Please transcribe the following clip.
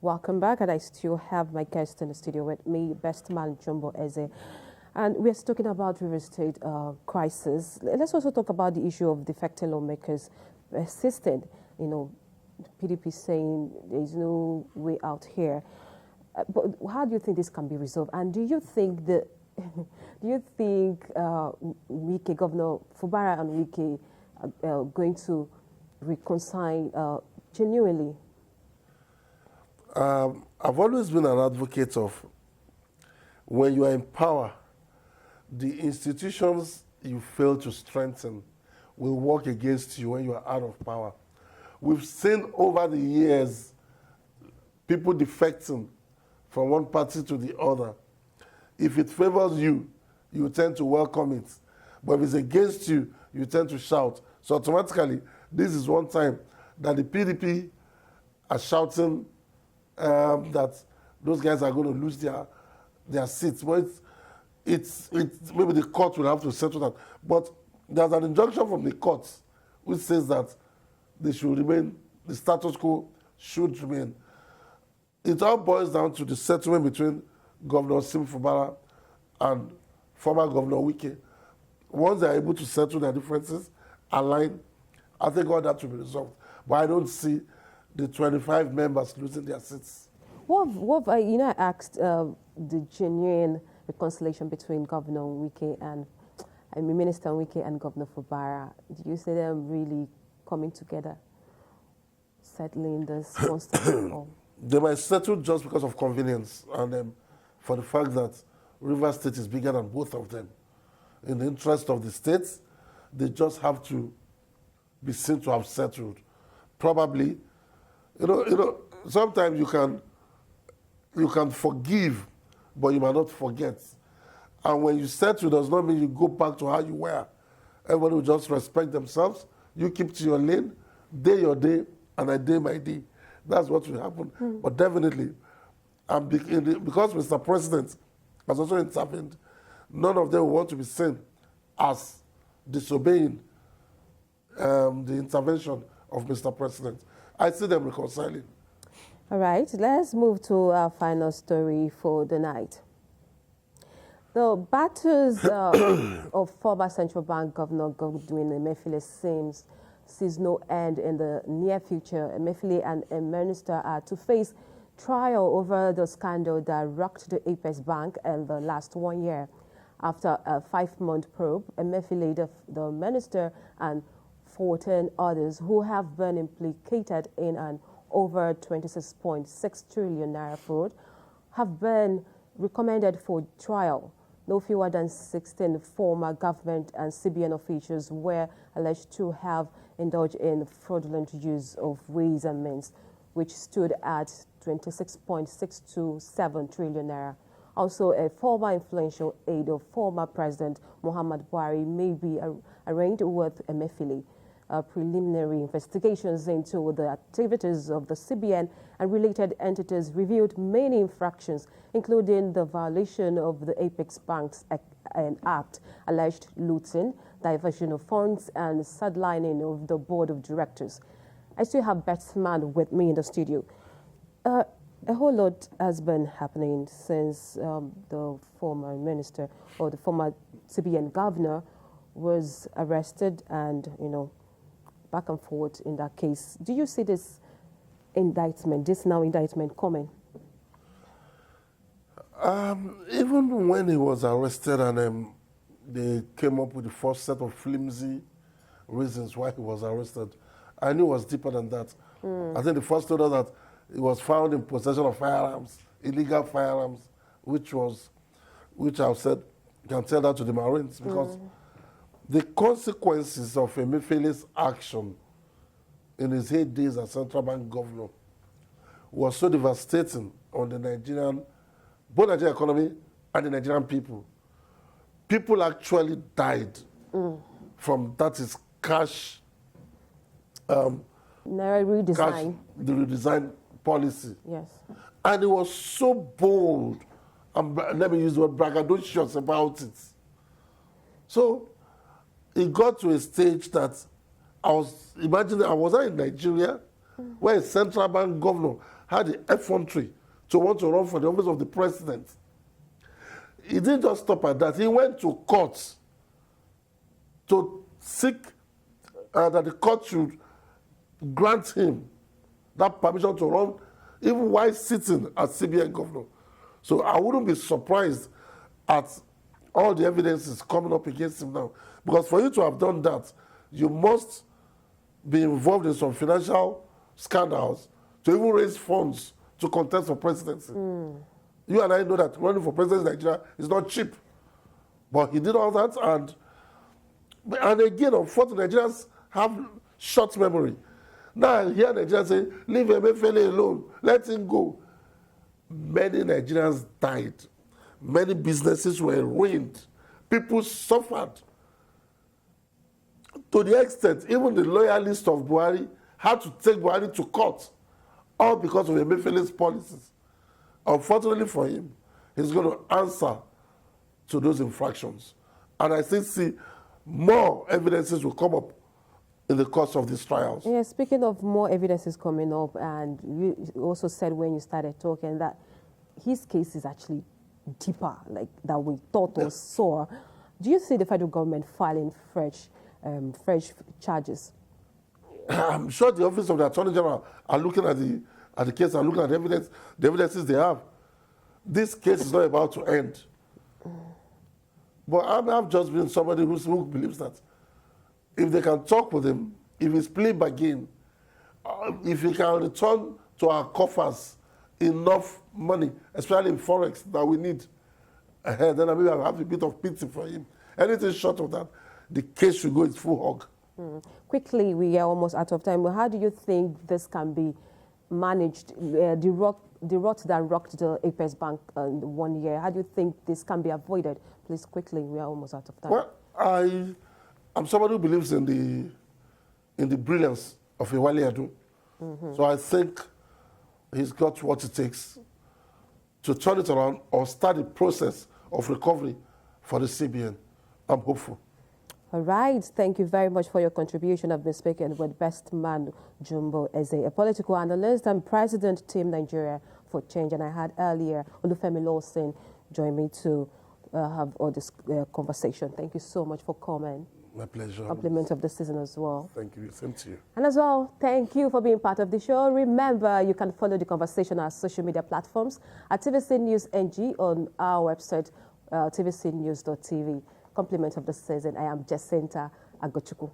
Welcome back, and I still have my guest in the studio with me, Best Man Jumbo Eze. And we're talking about real estate crisis. Let's also talk about the issue of defecting lawmakers persisted. PDP saying there is no way out here. But how do you think this can be resolved? And do you think Wike, Governor Fubara and Wike are going to reconcile genuinely? I've always been an advocate of when you are in power, the institutions you fail to strengthen will work against you when you are out of power. We've seen over the years people defecting from one party to the other. If it favors you, you tend to welcome it. But if it's against you, you tend to shout. So automatically, this is one time that the PDP are shouting that those guys are going to lose their seats. But it's maybe the court will have to settle that. But there's an injunction from the courts which says that they should remain, the status quo should remain. It all boils down to the settlement between Governor Sim Fubara and former Governor Wike. Once they're able to settle their differences, align, I think all that will be resolved. But I don't see the 25 members losing their seats. I asked the genuine reconciliation between Governor Wike and Minister Wike and Governor Fubara. Do you see them really coming together, settling this once and all? They might settle just because of convenience and for the fact that Rivers State is bigger than both of them. In the interest of the states, they just have to be seen to have settled. Probably, sometimes you can forgive, but you might not forget. And when you settle, does not mean you go back to how you were. Everybody will just respect themselves. You keep to your lane, day your day, and I day my day. That's what will happen. But definitely, because Mr. President has also intervened, none of them will want to be seen as disobeying the intervention of Mr. President. I see them reconciling. All right, let's move to our final story for the night. The battles of former Central Bank Governor Godwin Emefiele sees no end in the near future. Emefiele and a minister are to face trial over the scandal that rocked the Apex Bank in the last 1 year. After a 5-month probe, Emefiele, the minister, and 14 others who have been implicated in an over 26.6 trillion naira fraud have been recommended for trial. No fewer than 16 former government and CBN officials were alleged to have indulged in fraudulent use of ways and means, which stood at 26.627 trillion naira. Also, a former influential aide of former President Muhammad Buhari may be arraigned with Emefiele. Preliminary investigations into the activities of the CBN and related entities revealed many infractions, including the violation of the Apex Bank's Act, alleged looting, diversion of funds, and sidelining of the board of directors. I still have Batsman with me in the studio. A whole lot has been happening since the former minister or the former CBN governor was arrested and, back and forth in that case. Do you see this indictment coming? Even when he was arrested and they came up with the first set of flimsy reasons why he was arrested, I knew it was deeper than that. I think the first told us that he was found in possession of firearms, illegal firearms, which I've said, you can tell that to the Marines, because the consequences of Emefiele's action in his 8 days as central bank governor was so devastating on the both Nigerian economy and the Nigerian people. People actually died from that is cash, redesign. Cash, the redesign policy. Yes. And it was so bold, and let me use the word braggadocious about it. So it got to a stage that I was in Nigeria, where a central bank governor had the effrontery to want to run for the office of the president. He didn't just stop at that. He went to court to seek that the court should grant him that permission to run even while sitting as CBN governor. So I wouldn't be surprised at all the evidences coming up against him now. Because for you to have done that, you must be involved in some financial scandals to even raise funds to contest for presidency. You and I know that running for president in Nigeria is not cheap. But he did all that, and again, unfortunately, Nigerians have short memory. Now I hear Nigerians say, leave Emefiele alone, let him go. Many Nigerians died. Many businesses were ruined. People suffered. To the extent, even the loyalists of Buhari had to take Buhari to court, all because of Emefiele's policies. Unfortunately for him, he's going to answer to those infractions. And I still see more evidences will come up in the course of these trials. Yeah, speaking of more evidences coming up, and you also said when you started talking that his case is actually deeper, like that we thought or saw. Do you see the federal government filing fresh charges? I'm sure the office of the Attorney General are looking at the case and looking at the evidences they have. This case is not about to end. But I've just been somebody who believes that if they can talk with him, if he's plea bargain, if he can return to our coffers enough money, especially in forex that we need, then maybe I'll have a bit of pity for him. Anything short of that, the case should go its full hog. Quickly, we are almost out of time. How do you think this can be managed? The rot that rocked the Apex Bank in 1 year, how do you think this can be avoided? Please, quickly, we are almost out of time. Well, I'm somebody who believes in the brilliance of Ewale Adu. So I think he's got what it takes to turn it around or start the process of recovery for the CBN. I'm hopeful. All right. Thank you very much for your contribution. I've been speaking with Best Man Jumbo Eze, a political analyst and president, Team Nigeria for Change. And I had earlier Olufemi Lawson join me to have all this conversation. Thank you so much for coming. My pleasure. Compliment of the season as well. Thank you. Same to you. And as well, thank you for being part of the show. Remember, you can follow the conversation on our social media platforms at TVC News NG on our website, tvcnews.tv. Compliment of the season. I am Jacinta Agochukwu.